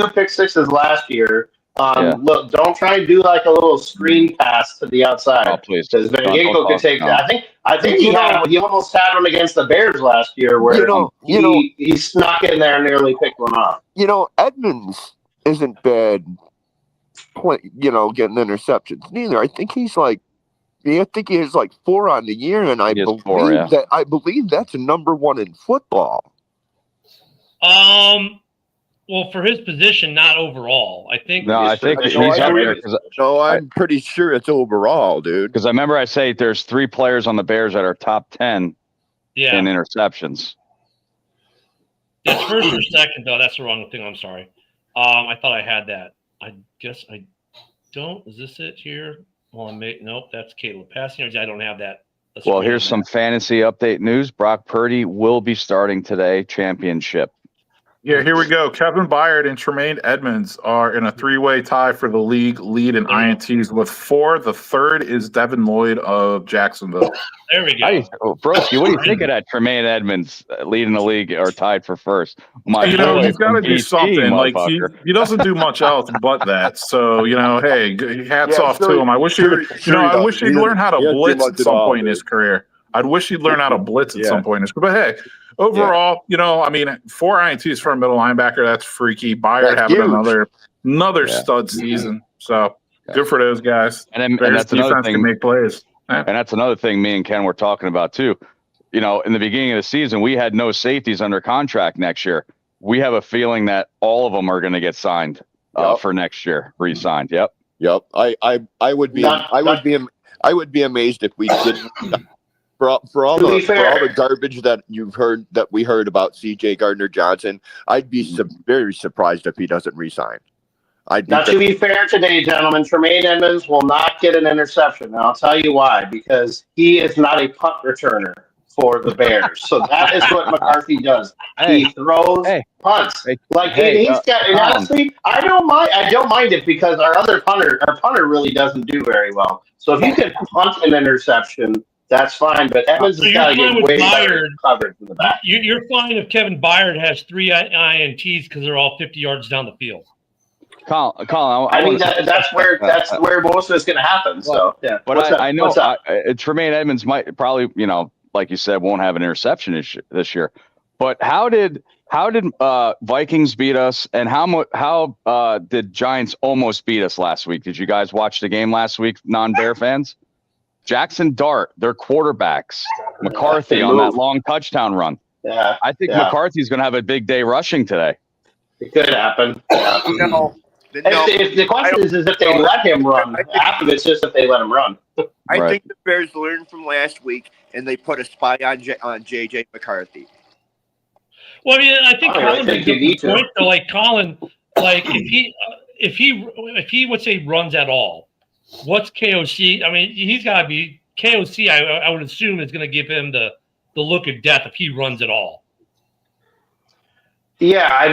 pick sixes last year. Look, don't try and do like a little screen pass to the outside.
Oh, please.
Because Van Ginkel could take that. I think he almost had one against the Bears last year where he snuck in there and nearly picked one off.
You know, Edmonds isn't bad, getting interceptions neither. I think he has like 4 on the year, and I believe that's a number 1 in football.
Well, for his position, not overall. I think.
No, I think he's up there.
I'm pretty sure it's overall, dude.
Because I remember I say there's 3 players on the Bears that are top 10 in interceptions.
It's first or second, though. That's the wrong thing. I'm sorry. I thought I had that. I guess I don't. Is this it here? Well, nope. That's Caleb passing. I don't have that.
Well, here's some fantasy update news. Brock Purdy will be starting today. Championship.
Yeah, here we go. Kevin Byard and Tremaine Edmonds are in a three-way tie for the league lead in INTs with 4. The third is Devin Lloyd of Jacksonville.
There we go.
Broski, what do you think of that? Tremaine Edmonds leading the league or tied for first? My boy
he's got
from
to do
BT,
something. Like
motherfucker.
he doesn't do much else but that. So hey, hats off to him. I wish I wish he'd learn how to blitz at some point in his career. I'd wish he'd learn how to blitz at some point in his career. But hey, overall, 4 INTs for a middle linebacker. That's freaky. Byard having another stud season. So good for those guys.
And that's another thing.
Can make plays.
And that's another thing me and Ken were talking about too. In the beginning of the season, we had no safeties under contract next year. We have a feeling that all of them are going to get signed for next year, re-signed. Yep.
I would be amazed if we didn't. For all the garbage that we heard about C.J. Gardner-Johnson, I'd be very surprised if he doesn't re-sign.
Now, to be fair today, gentlemen, Tremaine Edmonds will not get an interception. And I'll tell you why. Because he is not a punt returner for the Bears. So that is what McCarthy does. He throws punts. He's got. And honestly, I don't mind it because our punter really doesn't do very well. So if you can punt an interception, that's fine. But Edmonds has got to get way better coverage in the back.
You're fine if Kevin Byard has 3 INTs because they're all 50 yards down the field.
Colin,
that's where most of it's going to happen. So yeah,
but I know Tremaine Edmonds might probably, like you said, won't have an interception this year. But how did Vikings beat us, and how did Giants almost beat us last week? Did you guys watch the game last week, non-Bear fans? Jackson Dart, their quarterbacks, McCarthy on that long touchdown run.
Yeah,
I think McCarthy's going to have a big day rushing today.
It could happen. If the question is if they let him run. Half of it's just if they let him run.
I think the Bears learned from last week, and they put a spy on J.J. McCarthy.
Well, I think Colin makes a good point. So, like Colin, like if he would say runs at all, what's KOC? I mean, he's got to be KOC. I would assume is going to give him the look of death if he runs at all.
Yeah, I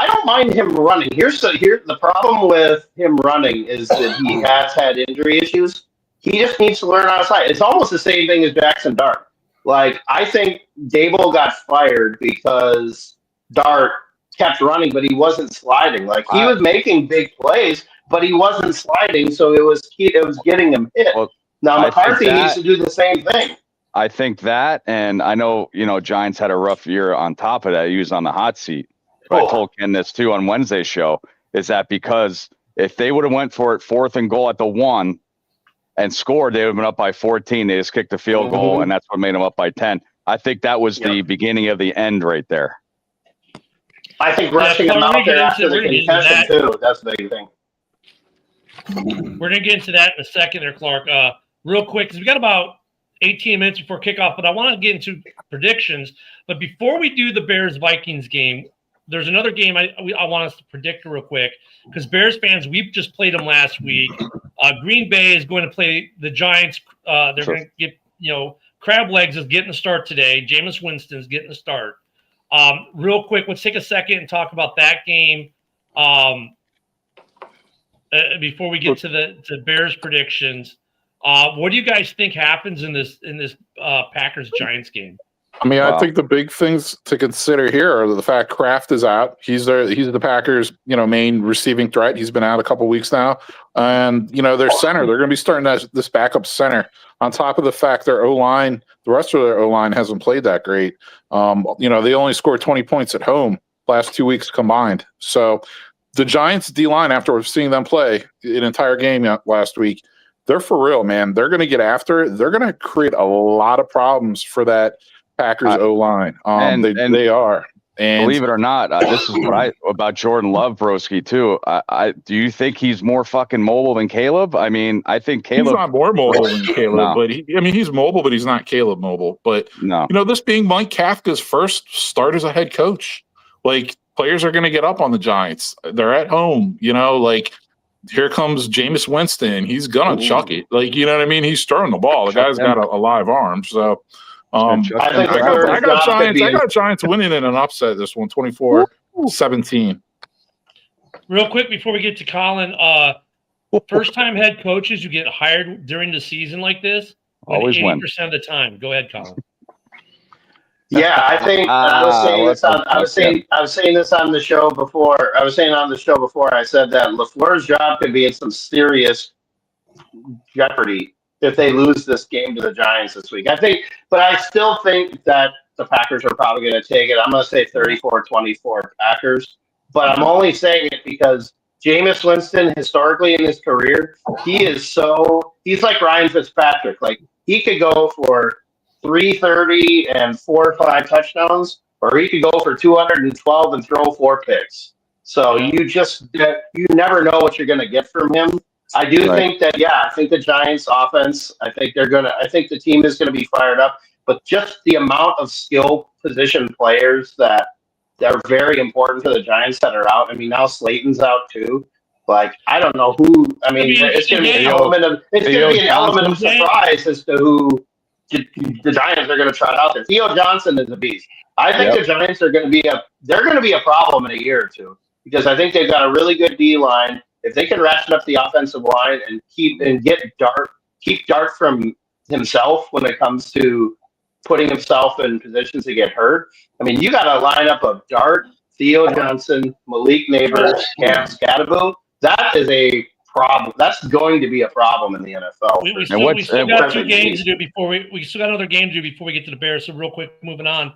don't mind him running. Here's the problem with him running is that he has had injury issues. He just needs to learn how to slide. It's almost the same thing as Jackson Dart. Like, I think Dable got fired because Dart kept running, but he wasn't sliding. Like, he was making big plays, but he wasn't sliding, so it was getting him hit. Well, now McCarthy needs to do the same thing.
I think that, and I know Giants had a rough year on top of that. He was on the hot seat. But I told Ken this too on Wednesday's show, is that because if they would have went for it 4th and goal at the 1 and scored, they would have been up by 14. They just kicked the field goal, and that's what made them up by 10. I think that was the beginning of the end right there.
I think rushing him out there after the concussion too, that's the big thing.
We're going to get into that in a second there, Clark. Real quick, because we got about 18 minutes before kickoff, but I want to get into predictions. But before we do the Bears-Vikings game, there's another game I want us to predict real quick because Bears fans, we've just played them last week. Green Bay is going to play the Giants. They're going to get, Crab Legs is getting a start today. Jameis Winston's getting a start. Real quick, let's take a second and talk about that game before we get to the Bears predictions. What do you guys think happens in this Packers Giants game?
I think the big things to consider here are the fact Kraft is out. He's the Packers, main receiving threat. He's been out a couple weeks now, and their center. They're going to be starting this backup center. On top of the fact their O-line, the rest of their O-line hasn't played that great. They only scored 20 points at home last 2 weeks combined. So the Giants D-line, after seeing them play an entire game last week, they're for real, man. They're going to get after it. They're going to create a lot of problems for that Packers O-line. They are. And
believe it or not, this is what about Jordan Love, broski, too. Do you think he's more fucking mobile than Caleb? I think Caleb.
He's not more mobile than Caleb, but he's mobile, but he's not Caleb mobile. But this being Mike Kafka's first start as a head coach, like players are going to get up on the Giants. They're at home, here comes Jameis Winston. He's gonna chuck it, He's throwing the ball. The guy's got a live arm, so. I
think
got,
the third
I got
job could
Giants.
be
I got Giants winning in an upset. This one, 24-17.
Real quick before we get to Colin, first-time head coaches who get hired during the season like this win
Always
80%
win.
of the time. Go ahead, Colin.
Yeah, I think I was saying this on. I was saying this on the show before. I was saying on the show before. I said that LaFleur's job could be in some serious jeopardy if they lose this game to the Giants this week. But I still think that the Packers are probably going to take it. I'm going to say 34-24 Packers. But I'm only saying it because Jameis Winston, historically in his career, he's like Ryan Fitzpatrick. Like, he could go for 330 and 4 or 5 touchdowns, or he could go for 212 and throw 4 picks. So you never know what you're going to get from him. I do think that, I think the Giants offense, I think the team is going to be fired up, but just the amount of skill position players that are very important for the Giants that are out. I mean, now Slayton's out too. Like, I don't know who, I mean, it's going to be an element of surprise as to who the Giants are going to try out there. Theo Johnson is a beast. I think the Giants are going to be a problem in a year or two, because I think they've got a really good D line. If they can ratchet up the offensive line and keep Dart from himself when it comes to putting himself in positions to get hurt. I mean, you got a lineup of Dart, Theo Johnson, Malik Neighbors, Cam Scatterbo. That is a problem. That's going to be a problem in the NFL.
We still got 2 games to do before we still got another game to do before we get to the Bears. So real quick, moving on.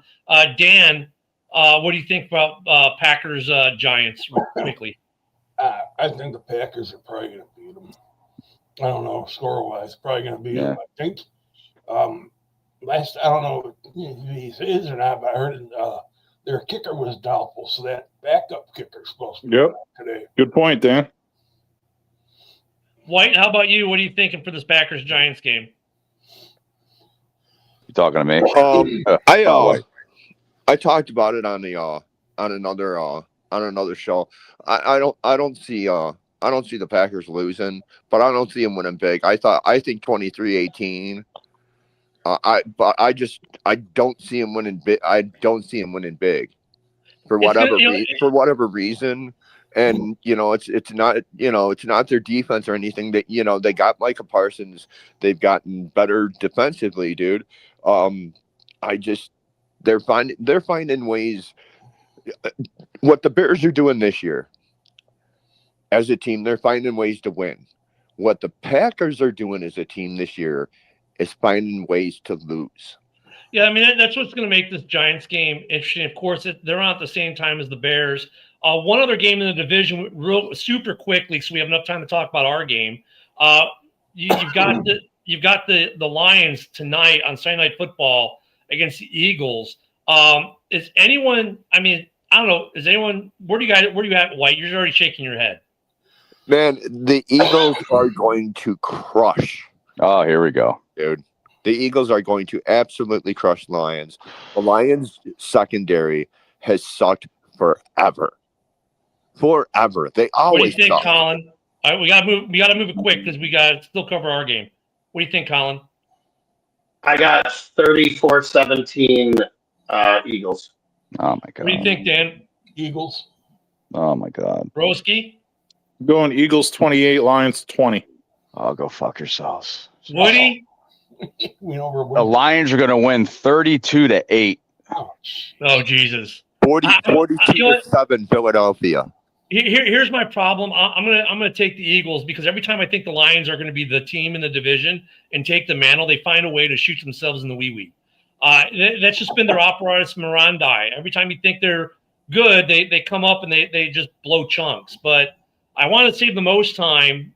Dan, what do you think about Packers Giants quickly?
I think the Packers are probably going to beat them. I don't know, score-wise, probably going to beat them. I think I don't know if he is or not, but I heard their kicker was doubtful, so that backup kicker is supposed to be back today.
Good point, Dan.
White, how about you? What are you thinking for this Packers Giants game?
You talking to me?
I talked about it on another show. I don't see the Packers losing, but I don't see them winning big. I think 23-18. I don't see him winning big. I don't see him winning big for whatever reason. And it's not their defense or anything. That they got Micah Parsons. They've gotten better defensively, dude. They're finding ways. What the Bears are doing this year as a team, they're finding ways to win. What the Packers are doing as a team this year is finding ways to lose.
Yeah, I mean, that's what's going to make this Giants game interesting. Of course, they're on at the same time as the Bears. One other game in the division, super quickly, so we have enough time to talk about our game. You've got the Lions tonight on Sunday Night Football against the Eagles. Is anyone? I mean, I don't know. Is anyone? Where do you at, White? You're already shaking your head.
Man, the Eagles are going to crush.
Oh, here we go,
dude. The Eagles are going to absolutely crush Lions. The Lions secondary has sucked forever. They always.
What do you think,
suck.
Colin? All right, we gotta move it quick because we gotta still cover our game. What do you think, Colin?
I got 34-17 Eagles.
Oh my god.
What do you think, Dan?
Eagles.
Oh my god.
Broski?
Going Eagles 28, Lions 20.
Oh, go fuck yourselves.
Woody?
The Lions are going to win 32-8.
Oh, Jesus.
42-7 Philadelphia.
Here's my problem. I'm gonna take the Eagles because every time I think the Lions are going to be the team in the division and take the mantle, they find a way to shoot themselves in the wee-wee. That's just been their operatus mirandi. Every time you think they're good, they come up and they just blow chunks. But I want to save the most time.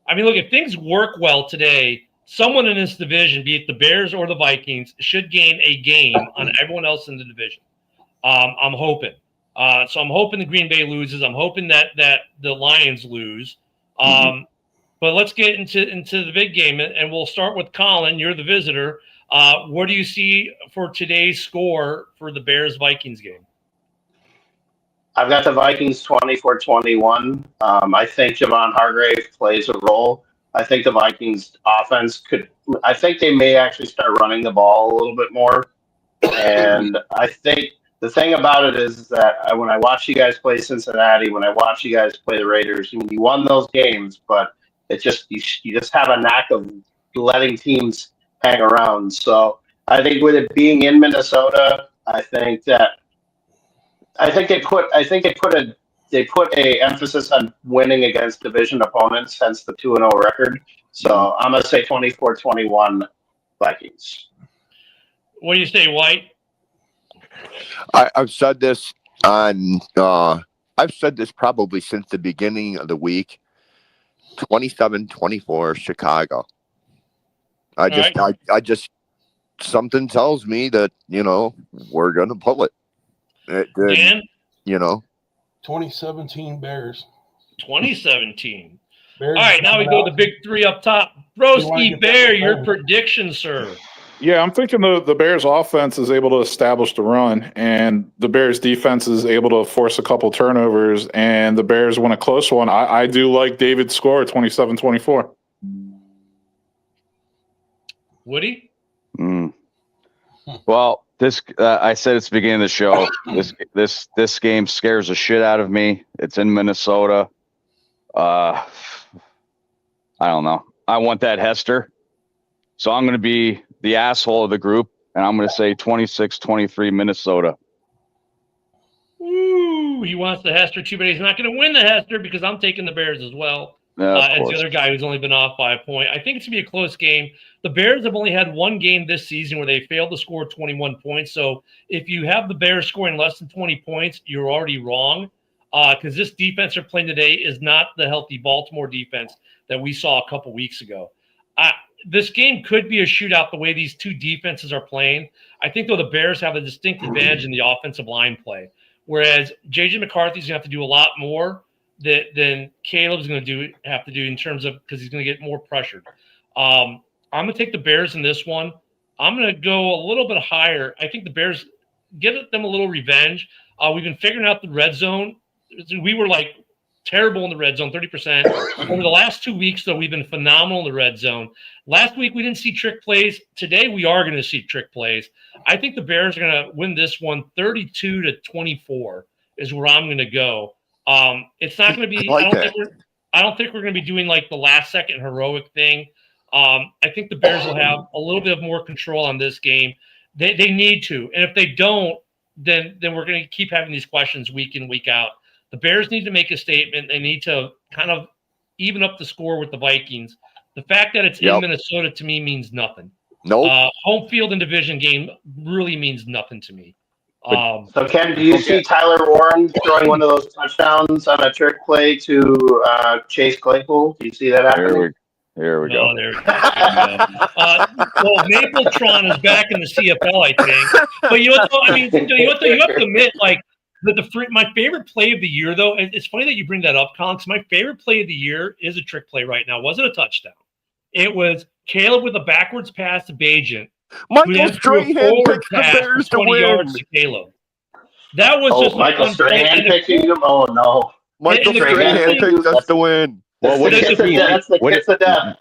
I mean, look, if things work well today, someone in this division, be it the Bears or the Vikings, should gain a game on everyone else in the division. I'm hoping. So I'm hoping the Green Bay loses. I'm hoping that the Lions lose. But let's get into the big game, and we'll start with Colin. You're the visitor. What do you see for today's score for the Bears-Vikings game?
I've got the Vikings 24-21. I think Javon Hargrave plays a role. I think the Vikings offense I think they may actually start running the ball a little bit more. And I think the thing about it is that when I watch you guys play Cincinnati, when I watch you guys play the Raiders, you won those games, but it's just you just have a knack of letting teams hang around. So I think with it being in Minnesota, I think they put a emphasis on winning against division opponents, hence the 2-0 record. So I'm gonna say 24-21 Vikings.
What do you say, White?
I've said this I've said this probably since the beginning of the week. 27-24 Chicago. I just something tells me that, we're gonna pull it.
Dan?
2017 Bears.
2017.
Bears.
All right, now we go to the big three up top. Broski Bear, your prediction, sir.
Yeah, I'm thinking the Bears offense is able to establish the run, and the Bears defense is able to force a couple turnovers, and the Bears win a close one. I do like David's score, 27-24.
Woody?
Well, this I said at the beginning of the show. This game scares the shit out of me. It's in Minnesota. I don't know. I want that Hester, so I'm going to be the asshole of the group, and I'm going to say 26-23 Minnesota.
Ooh, he wants the Hester too, but he's not going to win the Hester because I'm taking the Bears as well. As the other guy who's only been off by a point. I think it's going to be a close game. The Bears have only had one game this season where they failed to score 21 points. So if you have the Bears scoring less than 20 points, you're already wrong, because this defense they're playing today is not the healthy Baltimore defense that we saw a couple weeks ago. This game could be a shootout the way these two defenses are playing. I think, though, the Bears have a distinct advantage in the offensive line play, whereas J.J. McCarthy's going to have to do a lot more than Caleb's going to have to do in terms of, because he's going to get more pressured. I'm going to take the Bears in this one. I'm going to go a little bit higher. I think the Bears give them a little revenge. We've been figuring out the red zone. We were like terrible in the red zone, 30%. Over the last 2 weeks, though, we've been phenomenal in the red zone. Last week, we didn't see trick plays. Today, we are going to see trick plays. I think the Bears are going to win this one 32-24 is where I'm going to go. It's not going to be I don't think we're going to be doing like the last second heroic thing. I think the Bears will have a little bit of more control on this game. They need to. And if they don't, then we're going to keep having these questions week in, week out. The Bears need to make a statement. They need to kind of even up the score with the Vikings. The fact that it's in Minnesota to me means nothing.
Nope.
Home field and division game really means nothing to me.
So, Ken, do you see Tyler Warren throwing one of those touchdowns on a trick play to Chase Claypool? Do you see that happening?
Here we go.
There we go. Well, Mapletron is back in the CFL, I think. But you know what? I mean, you have to admit, like, my favorite play of the year, though, it's funny that you bring that up, Colin, because my favorite play of the year is a trick play right now. It wasn't a touchdown. It was Caleb with a backwards pass to Bajent.
Michael Strahan picks the Bears to
20
win.
yards to Caleb. That was just
Michael Strahan picking him? Oh, no.
Michael Strahan picked us to win.
Well, that's the kiss of death.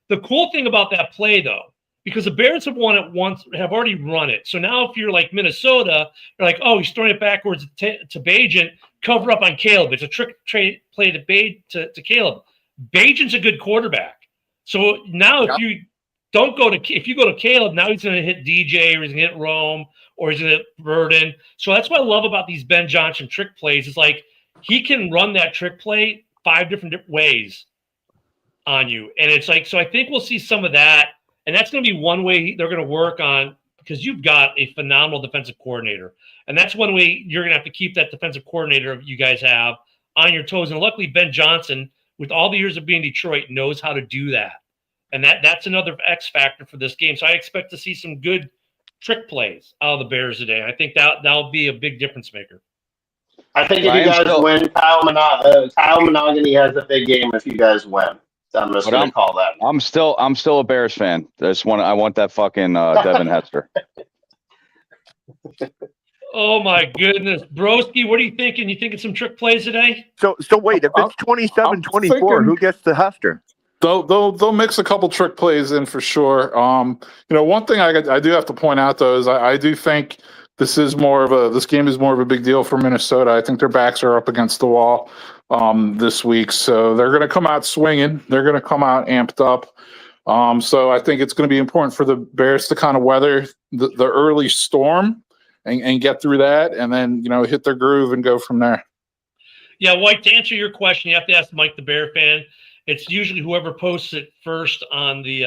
The cool thing about that play, though, because the Bears have won it once, have already run it. So now if you're like Minnesota, you're like, oh, he's throwing it backwards to Bajent, cover up on Caleb. It's a trick play to Caleb. Bajent's a good quarterback. So now if you go to Caleb, now he's going to hit DJ or he's going to hit Rome or he's going to hit Burden. So that's what I love about these Ben Johnson trick plays. It's like he can run that trick play 5 different ways on you. And it's like, so I think we'll see some of that. And that's going to be one way they're going to work on, because you've got a phenomenal defensive coordinator. And that's one way you're going to have to keep that defensive coordinator you guys have on your toes. And luckily, Ben Johnson, with all the years of being in Detroit, knows how to do that. And that's another X factor for this game. So I expect to see some good trick plays out of the Bears today. I think that'll be a big difference maker.
I think if you guys win, Kyle Monogany has a big game if you guys win. So I'm just going to call that.
I'm still a Bears fan. I want that fucking Devin Hester.
Oh my goodness, Broski, what are you thinking? You thinking some trick plays today?
So wait, if it's 27-24,
thinking-
who gets the Huster?
They'll mix a couple trick plays in for sure. One thing I do have to point out though is I do think this game is more of a big deal for Minnesota. I think their backs are up against the wall this week, so they're going to come out swinging. They're going to come out amped up. So I think it's going to be important for the Bears to kind of weather the early storm and get through that, and then hit their groove and go from there.
Yeah, White, to answer your question, you have to ask Mike the Bear fan. It's usually whoever posts it first on the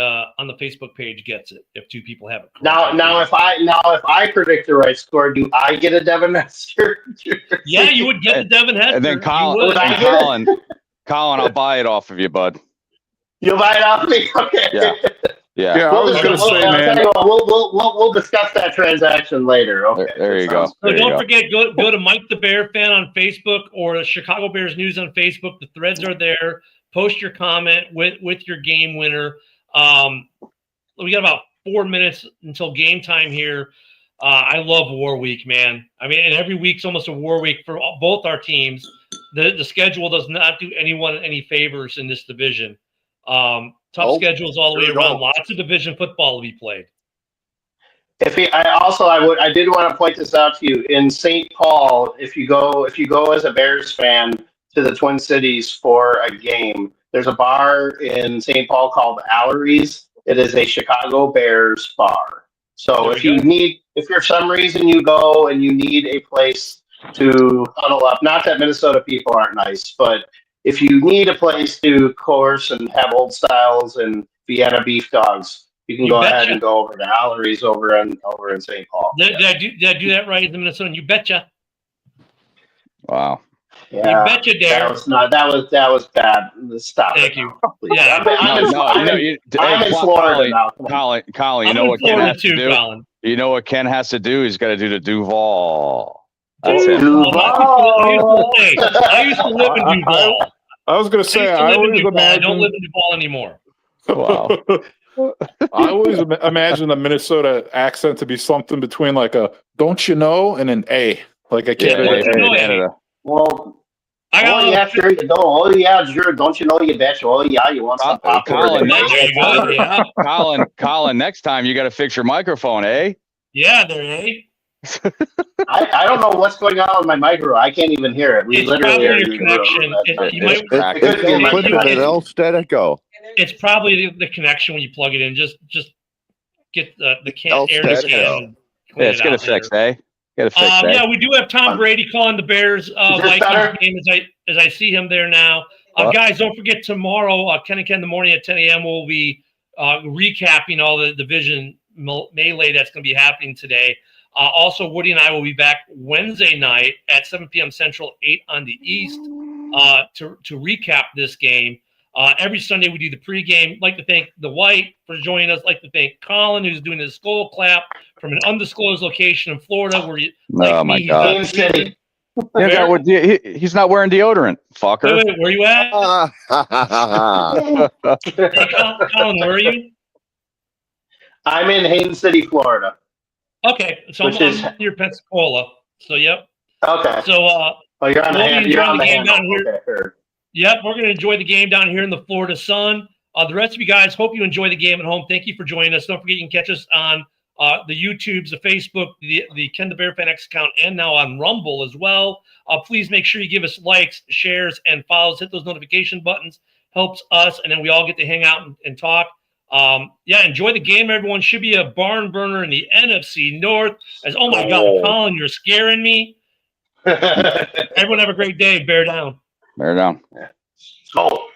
Facebook page gets it. If two people have it.
Now, if I predict the right score, do I get a Devin Hester?
Yeah, you would get the Devin Hester.
And then Colin, I'll buy it off of you, bud.
You'll buy it off me? Okay.
Yeah.
I was going to say, man.
We'll discuss that transaction later. Okay.
There you go.
So don't forget, go to Mike the Bear fan on Facebook or the Chicago Bears News on Facebook. The threads are there. Post your comment with your game winner. We got about 4 minutes until game time here. I love War Week, man. I mean, and every week's almost a War Week for both our teams. The schedule does not do anyone any favors in this division. Tough schedules all the way around. Lots of division football to be played.
I did want to point this out to you. In St. Paul, if you go as a Bears fan to the Twin Cities for a game, there's a bar in St. Paul called Allery's. It is a Chicago Bears bar. So if for some reason you go and you need a place to huddle up, not that Minnesota people aren't nice, but if you need a place to course and have old styles and Vienna beef dogs, you can go ahead and go over to Allery's over in St. Paul.
Did I do that right in Minnesota? You betcha.
Wow.
Yeah,
you betcha, Darren.
That was bad. Stop.
Thank you. Yeah.
I'm in Florida now.
Colin, you know what Ken has to do? Colin. You know what Ken has to do? He's got to do the Duval. That's it.
I used to live in Duval.
I was going to say, I don't
live in Duval anymore.
Wow.
I always imagine the Minnesota accent to be something between like a "don't you know" and an A, like a Canada.
Well, sure you know. Oh yeah, sure. Don't you know you betcha? Oh yeah, you want some popcorn?
Colin, next time you got to fix your microphone, eh?
Yeah, there, eh?
I don't know what's going on with my micro. I can't even hear it.
It's probably your connection.
Let it go.
It's probably the connection when you plug it in. Just get the air to scan.
Yeah, it's gonna fix, eh?
Yeah, we do have Tom Brady calling the Bears Vikings game as I see him there now. Guys, don't forget tomorrow, Ken and Ken in the morning at 10 a.m. We'll be recapping all the division melee that's going to be happening today. Also, Woody and I will be back Wednesday night at 7 p.m. Central, 8 on the East, to recap this game. Every Sunday we do the pregame. Like to thank the White for joining us. Like to thank Colin, who's doing his skull clap from an undisclosed location in Florida. Where you,
oh my God, he's not wearing deodorant, fucker.
Wait, where you at? Hey, Colin, where are you?
I'm in Haines City, Florida.
Okay, so I'm near Pensacola. So yep.
Okay.
So
you're on the
game down here.
Okay, sure.
Yep, we're going to enjoy the game down here in the Florida sun. The rest of you guys, hope you enjoy the game at home. Thank you for joining us. Don't forget you can catch us on the YouTubes, the Facebook, the Ken the Bear Fan X account, and now on Rumble as well. Please make sure you give us likes, shares, and follows. Hit those notification buttons. Helps us, and then we all get to hang out and talk. Enjoy the game, everyone. Should be a barn burner in the NFC North. Oh my God, Colin, you're scaring me. Everyone have a great day. Bear down.
Bear down.
Go.